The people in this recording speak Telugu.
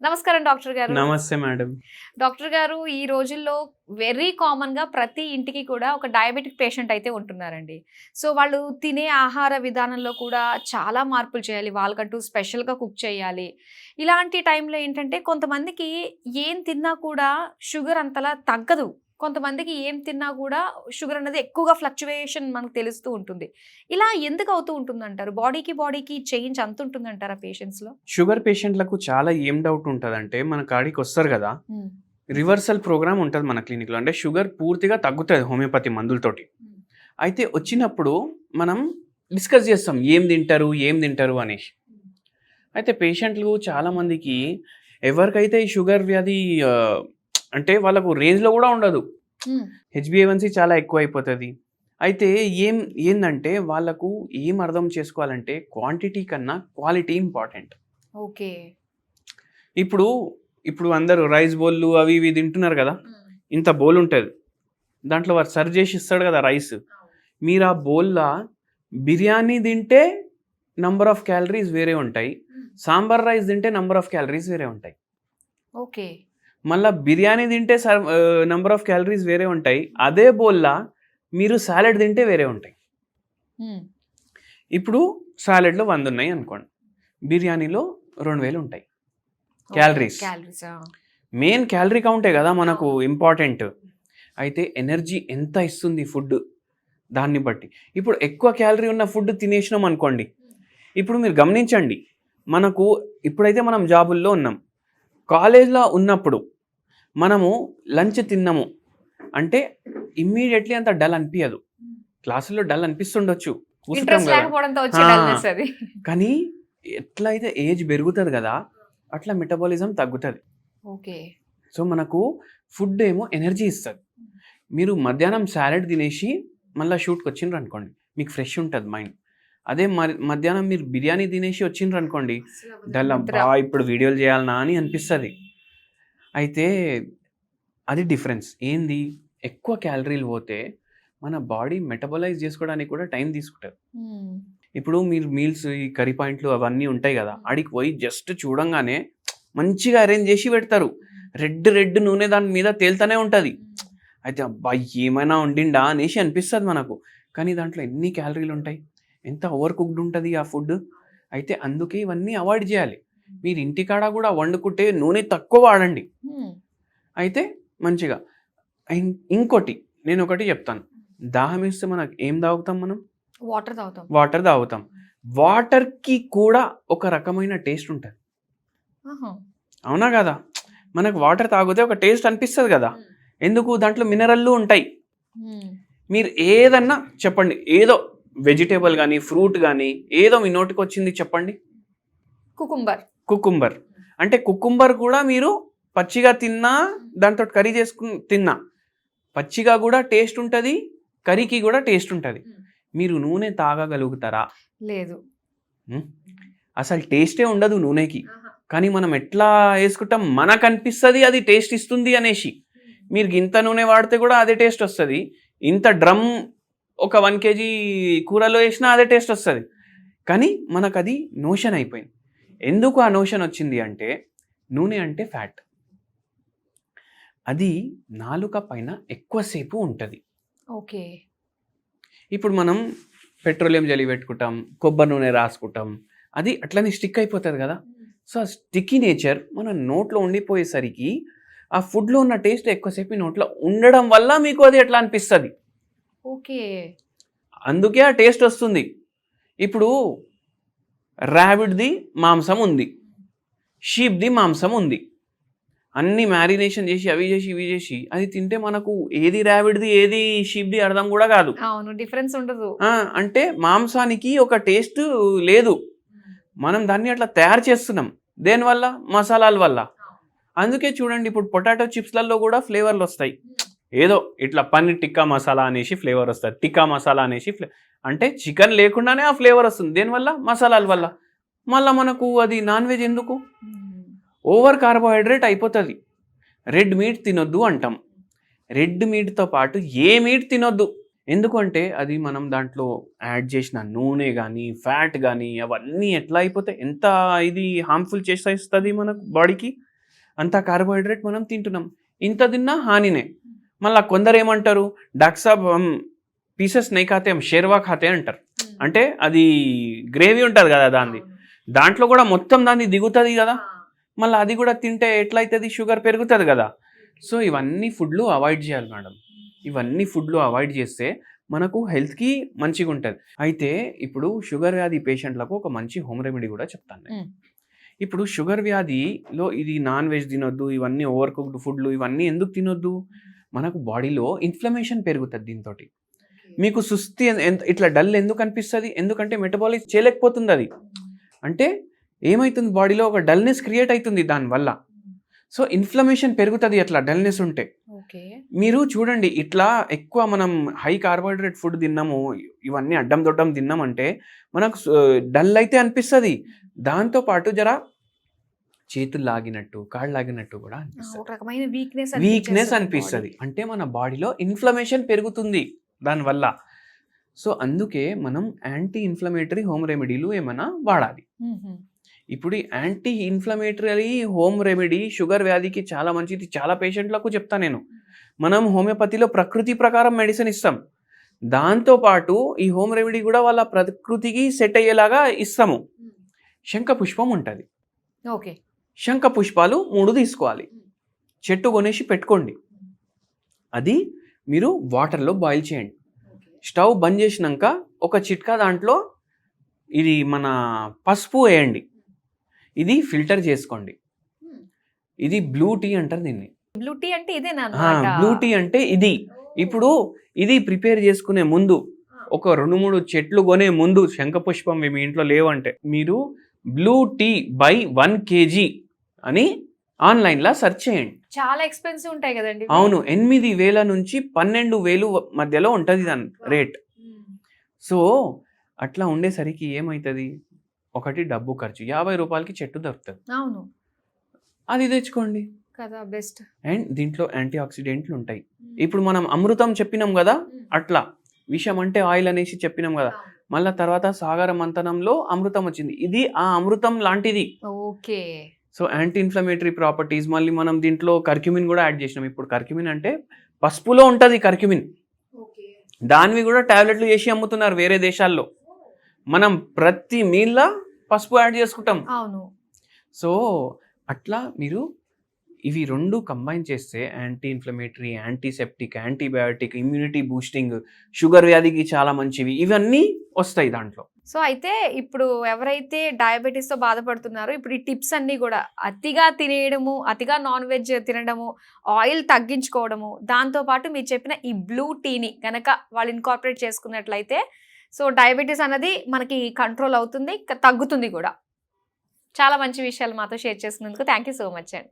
నమస్కారం డాక్టర్ గారు. నమస్తే మేడం. డాక్టర్ గారు ఈ రోజుల్లో వెరీ కామన్‌గా ప్రతి ఇంటికి కూడా ఒక డయాబెటిక్ పేషెంట్ అయితే ఉంటున్నారండి. సో, వాళ్ళు తినే ఆహార విధానంలో కూడా చాలా మార్పులు చేయాలి. వాళ్ళకంటూ స్పెషల్‌గా కుక్ చేయాలి. ఇలాంటి టైంలో ఏంటంటే కొంతమందికి ఏం తిన్నా కూడా షుగర్ అంతలా తగ్గదు. కొంతమందికి ఏం తిన్నా కూడా షుగర్ అనేది ఎక్కువగా ఫ్లక్చుయేషన్ మనకు తెలుస్తూ ఉంటుంది. ఇలా ఎందుకు అవుతూ ఉంటుందంటారు? బాడీకి చేంజ్ అంత ఉంటుందంటారా పేషెంట్స్‌లో? షుగర్ పేషెంట్‌లకు చాలా ఏం డౌట్ ఉంటదంటే, మన కాడికొస్తారు గదా! హ్మ్. రివర్సల్ ప్రోగ్రామ్ ఉంటది మన క్లినిక్‌లో. అంటే షుగర్ పూర్తిగా తగ్గుతది హోమియోపతి మందులతోటి. హ్మ్. అయితే వచ్చినప్పుడు మనం డిస్కస్ చేస్తాం. ఏం తింటారు అనేసి. అయితే పేషెంట్లు చాలా మందికి ఎవరికైతే ఈ షుగర్ వ్యాధి అంటే వాళ్ళకు రేంజ్‌లో గూడా ఉండదు. హ్మ్. హెచ్‌బీఏవన్సీ చాలా ఎక్కువైపోతది. అయితే ఏందంటే వాళ్ళకు ఏం అర్థం చేసుకోవాలంటే క్వాంటిటీ కన్నా క్వాలిటీ ఇంపార్టెంట్. ఓకే. ఇప్పుడు, ఇప్పుడు అందరూ రైస్ బౌల్‌లు అవి ఇవి తింటున్నారు గదా! ఇంత బౌల్ ఉంటది. దాంట్లో వాడు సర్వ్ చేసి ఇస్తాడు గదా రైస్. మీరు ఆ బౌల్‌ల బిర్యానీ తింటే నంబర్ ఆఫ్ క్యాలరీస్ వేరే ఉంటాయి. సాంబార్ రైస్ తింటే నంబర్ ఆఫ్ క్యాలరీస్ వేరే ఉంటాయి. ఓకే. మళ్ళా బిర్యానీ తింటే నంబర్ ఆఫ్ క్యాలరీస్ వేరే ఉంటాయి. అదే బౌల్‌ల మీరు సాలడ్ తింటే వేరే ఉంటాయి. హ్మ్. ఇప్పుడు సాలడ్‌లో 100 ఉన్నాయి అనుకోండి. బిర్యానీలో 2000 ఉంటాయి. ఓకే. క్యాలరీస్. క్యాలరీస్. ఆ! మెయిన్ క్యాలరీ కౌంటే గదా మనకు అవును. ఇంపార్టెంట్. అయితే ఎనర్జీ ఎంత ఇస్తుంది ఫుడ్ దాన్ని బట్టి. ఇప్పుడు ఎక్కువ క్యాలరీ ఉన్న ఫుడ్ తినేసినాం అనుకోండి. ఇప్పుడు మీరు గమనించండి. మనకు ఇప్పుడైతే మనం జాబుల్లో ఉన్నాం. కాలేజ్‌లో ఉన్నప్పుడు మనము లంచ్ తిన్నాము అంటే ఇమ్మీడియేట్‌లీ అంత డల్ అనిపియదు. క్లాసులో డల్ అనిపిస్తుండొచ్చు. కూసుంటాం ఇంట్రెస్ట్ గదా! లేకపోవడంతో వచ్చే ఆ! డల్‌నెస్ అది. కానీ ఎట్లయితే ఏజ్ పెరుగుతది గదా! అట్లా మెటబాలిజం తగ్గుతది. ఓకే. సో, మనకు ఫుడ్ ఏమో ఎనర్జీ ఇస్తది. మీరు మధ్యాహ్నం సాలడ్ తినేసి మళ్ళా షూట్‌కొచ్చిండ్రనుకోండి. మీకు ఫ్రెష్ ఉంటది మైండ్. అదే మధ్యాహ్నం మీరు బిర్యానీ తినేసి వచ్చిండ్రనుకోండి. డల్ నిద్ర. అబ్బా! ఇప్పుడు వీడియోలు చేయాలనా అని అనిపిస్తది. అయితే అది డిఫరెన్స్. ఏంది? ఎక్కువ క్యాలరీలు పోతే మన బాడీ మెటబలైజ్ చేసుకోవడానికి కూడా టైం తీసుకుంటది. హ్మ్. ఇప్పుడు మీరు మీల్స్ ఈ కర్రీ పాయింట్లు అవన్నీ ఉంటాయి గదా! ఆడికి పోయి జస్ట్ చూడంగానే మంచిగా అరేంజ్ చేసి పెడతారు. రెడ్ నూనె దాని మీద తేలుతూనే ఉంటది. అయితే అబ్బా! ఏమైనా వండిండా అనేసి అనిపిస్తది మనకు. కానీ దాంట్లో ఎన్ని క్యాలరీలు ఉంటాయి? ఎంత ఓవర్ కుక్డ్ ఉంటది ఆ ఫుడ్. అయితే అందుకే ఇవన్నీ అవాయిడ్ చేయాలి. మీరు ఇంటికాడ గూడా వండుకుంటే నూనె తక్కువ వాడండి. హ్మ్. అయితే మంచిగా ఇంకోటి నేనొకటి చెప్తాను. దాహమేస్తే మనకు ఏం తాగుతాం మనం? వాటర్ తాగుతాం. వాటర్ తాగుతాం. వాటర్‌కి కూడా ఒక రకమైన టేస్ట్ ఉంటది. ఆహా! అవునా గదా! మనకు వాటర్ తాగితే ఒక టేస్ట్ అనిపిస్తది గదా! ఎందుకు? దాంట్లో మినరల్లు ఉంటాయి. హ్మ్. మీరు ఏదన్నా చెప్పండి. ఏదో వెజిటబుల్ గాని, ఫ్రూట్ గాని ఏదో మీ నోటికొచ్చింది చెప్పండి. కుకుంబర్. కుకుంబర్. అంటే కుకుంబర్ కూడా మీరు పచ్చిగా తిన్నా, దాంతోటి కర్రీ చేసుకొని తిన్నా. పచ్చిగా గూడా టేస్ట్ ఉంటది. కర్రీకి గూడా టేస్ట్ ఉంటది. మీరు నూనె తాగగలుగుతారా? లేదు. హ్మ్. అసలు టేస్టే ఉండదు నూనెకి. కానీ మనం ఎట్లా యేసుకుంటాం మనకనిపిస్తది అది టేస్ట్ ఇస్తుంది అనేసి. మీరు గింత నూనె వాడితే గూడా అదే టేస్ట్ ఒస్తది. ఇంత డ్రమ్ ఒక 1 కేజీ కూరలో యేసినా అదే టేస్ట్ ఒస్తది. కానీ మనకది నోషన్ అయిపోయింది. ఎందుకు ఆ నోషన్ ఒచ్చింది అంటే నూనె అంటే ఫ్యాట్. అది నాలుక పైన ఎక్కువ సేపు ఉంటది. ఓకే. ఇప్పుడు మనం పెట్రోలియం జెల్లీ పెట్టుకుంటాం. కొబ్బరి నూనె రాసుకుంటాం. అది అట్లనే స్టిక్ అయిపోతది గదా! సో, ఆ స్టిక్కీ నేచర్ మన నోట్లో ఉండిపోయేసరికి ఆ ఫుడ్‌లో ఉన్న టేస్ట్ ఎక్కువసేపు మీ నోట్లో ఉండడం వల్ల మీకు అది అట్లా అనిపిస్తది. ఓకే. అందుకే ఆ టేస్ట్ ఒస్తుంది. ఇప్పుడు రాబిట్‌ది మాంసం ఉంది. షీప్‌ది మాంసం ఉంది. అన్నీ మ్యారినేషన్ జేసి, అవి జేసి, ఇవి జేసి అది తింటే మనకు ఏది రాబిట్‌ది, ఏది షీప్‌ది అర్థం గూడా గాదు. అవును. డిఫరెన్స్ ఉండదు. ఆ! అంటే మాంసానికి ఒక టేస్ట్ లేదు. మనం దాన్ని అట్లా తయారు చేస్తున్నాం. దేనివల్ల? మసాలాల వల్ల. అందుకే చూడండి ఇప్పుడు పొటాటో చిప్స్‌లలో గూడా ఫ్లేవర్‌లొస్తాయి. ఏదో ఇట్లా పన్నీర్ టిక్కా మసాలా అనేసి ఫ్లేవర్ ఒస్తది. టిక్కా మసాలా అనేసి అంటే చికెన్ లేకుండానే ఆ ఫ్లేవర్ ఒస్తుంది. దేనివల్ల? మసాలాల వల్ల. మళ్ళా మనకు అది నాన్ వెజ్ ఎందుకు? హ్మ్. ఓవర్ కార్బోహైడ్రేట్ అయిపోతది. రెడ్ మీట్ తినొద్దు అంటాం. రెడ్ మీట్‌తో పాటు ఏ మీట్ తినొద్దు. ఎందుకంటే అది మనం దాంట్లో యాడ్ చేసిన నూనె గాని, ఫ్యాట్ గాని అవన్నీ ఎట్లా అయిపోతాయి? ఎంత ఇది హార్మ్‌ఫుల్ చేసేస్తది మన బాడీకి. అంత కార్బోహైడ్రేట్ మనం తింటున్నాం. ఇంత తిన్నా హానినే. మళ్ళీ కొందరు ఏమంటారు, డాక్టర్ సాబ్ పీసెస్ నెయ్యి ఖాతే షేర్వా ఖాతే అంటారు. అంటే అది గ్రేవీ ఉంటుంది కదా దాన్ని, దాంట్లో కూడా మొత్తం దాన్ని దిగుతుంది కదా, మళ్ళీ అది కూడా తింటే ఎట్లయితుంది, షుగర్ పెరుగుతుంది కదా. సో ఇవన్నీ ఫుడ్లు అవాయిడ్ చేయాలి మేడం. ఇవన్నీ ఫుడ్లు అవాయిడ్ చేస్తే మనకు హెల్త్కి మంచిగా ఉంటుంది. అయితే ఇప్పుడు షుగర్ వ్యాధి పేషెంట్లకు ఒక మంచి హోమ్ రెమెడీ కూడా చెప్తాను నేను. ఇప్పుడు షుగర్ వ్యాధిలో ఇది నాన్ వెజ్ తినొద్దు, ఇవన్నీ ఓవర్ కుక్డ్ ఫుడ్లు ఇవన్నీ ఎందుకు తినొద్దు, మనకు బాడీలో ఇన్ఫ్లమేషన్ పెరుగుతుంది దీంతో. మీకు సుస్థి ఇట్లా డల్ ఎందుకు అనిపిస్తుంది, ఎందుకంటే మెటబాలిజం చేయలేకపోతుంది అది. అంటే ఏమవుతుంది, బాడీలో ఒక డల్నెస్ క్రియేట్ అవుతుంది దానివల్ల. సో ఇన్ఫ్లమేషన్ పెరుగుతుంది అట్లా డల్నెస్ ఉంటే. మీరు చూడండి, ఇట్లా ఎక్కువ మనం హై కార్బోహైడ్రేట్ ఫుడ్ తిన్నాము, ఇవన్నీ అడ్డం దొడ్డం తిన్నామంటే మనకు డల్ అయితే అనిపిస్తుంది. దాంతోపాటు జర చేతులు లాగినట్టు కాళ్ళు లాగినట్టు కూడా అనిపిస్తుంది, వీక్నెస్ అనిపిస్తుంది. అంటే మన బాడీలో ఇన్ఫ్లమేషన్ పెరుగుతుంది దానివల్ల. సో అందుకే మనం యాంటీ ఇన్ఫ్లమేటరీ హోమ్ రెమెడీలు ఏమైనా వాడాలి. ఇప్పుడు ఈ anti inflammatory home remedy sugar వ్యాధికి చాలా మంచిది. చాలా పేషెంట్లకు చెప్తా నేను. మనం హోమియోపతిలో ప్రకృతి ప్రకారం మెడిసిన్ ఇస్తాం, దాంతోపాటు ఈ హోమ్ రెమెడీ కూడా వాళ్ళ ప్రకృతికి సెట్ అయ్యేలాగా ఇస్తాము. శంఖ పుష్పం ఉంటుంది, శంఖ పుష్పాలు 3 తీసుకోవాలి, చెట్టు కొనేసి పెట్టుకోండి. అది మీరు వాటర్లో బాయిల్ చేయండి. స్టవ్ బంద్ చేసినాక ఒక చిట్కా దాంట్లో ఇది మన పసుపు వేయండి. ఇది ఫిల్టర్ చేసుకోండి. ఇది బ్లూ టీ అంటారు దీన్ని. బ్లూ టీ అంటే ఇదేనా? బ్లూ టీ అంటే ఇది. ఇప్పుడు ఇది ప్రిపేర్ చేసుకునే ముందు ఒక 2-3 చెట్లు కొనే ముందు, శంఖపుష్పం మీ ఇంట్లో లేవంటే మీరు బ్లూ టీ బై 1 kg అని ఆన్లైన్లో సెర్చ్ చేయండి. చాలా ఎక్స్పెన్సివ్ ఉంటాయి కదండి. అవును, 8,000 నుంచి 12,000 మధ్యలో ఉంటుంది దాని రేట్. సో అట్లా ఉండేసరికి ఏమవుతుంది, ఒకటి డబ్బు ఖర్చు, 50 రూపాయలకి చెట్టు దొరుకుతుంది. అవును, అది తెచ్చుకోండి కదా బెస్ట్. అండ్ దీంట్లో యాంటీ ఆక్సిడెంట్లు ఉంటాయి. ఇప్పుడు మనం అమృతం చెప్పినాం కదా, అట్లా విషం అంటే ఆయిల్ అనేసి చెప్పినాం కదా, మళ్ళా తర్వాత సాగర మంథనంలో అమృతం వచ్చింది. ఇది ఆ అమృతం లాంటిది. Okay. So anti inflammatory properties. మళ్ళీ మనం దీంట్లో కర్క్యూమిన్ కూడా యాడ్ చేసినాం. ఇప్పుడు కర్క్యూమిన్ అంటే పసుపులో ఉంటుంది కర్క్యూమిన్, దానివి కూడా టాబ్లెట్లు చేసి అమ్ముతున్నారు వేరే దేశాల్లో. మనం ప్రతి మీల్లో పసుపు యాడ్ చేసుకుంటాం. అవును. సో అట్లా మీరు ఇవి 2 కంబైన్ చేస్తే anti inflammatory, antiseptic, antibiotic, immunity boosting, sugar వ్యాధికి చాలా మంచివి, ఇవన్నీ వస్తాయి దాంట్లో. సో అయితే ఇప్పుడు ఎవరైతే డయాబెటీస్తో బాధపడుతున్నారో, ఇప్పుడు ఈ టిప్స్ అన్నీ కూడా అతిగా తినేయడము, అతిగా నాన్ వెజ్ తినడము, ఆయిల్ తగ్గించుకోవడము, దాంతోపాటు మీరు చెప్పిన ఈ బ్లూ టీని కనుక వాళ్ళు ఇన్కార్పొరేట్ చేసుకున్నట్లయితే సో డయాబెటీస్ అనేది మనకి కంట్రోల్ అవుతుంది, తగ్గుతుంది కూడా. చాలా మంచి విషయాలు మాతో షేర్ చేసుకున్నందుకు థ్యాంక్ యూ సో మచ్ అండి.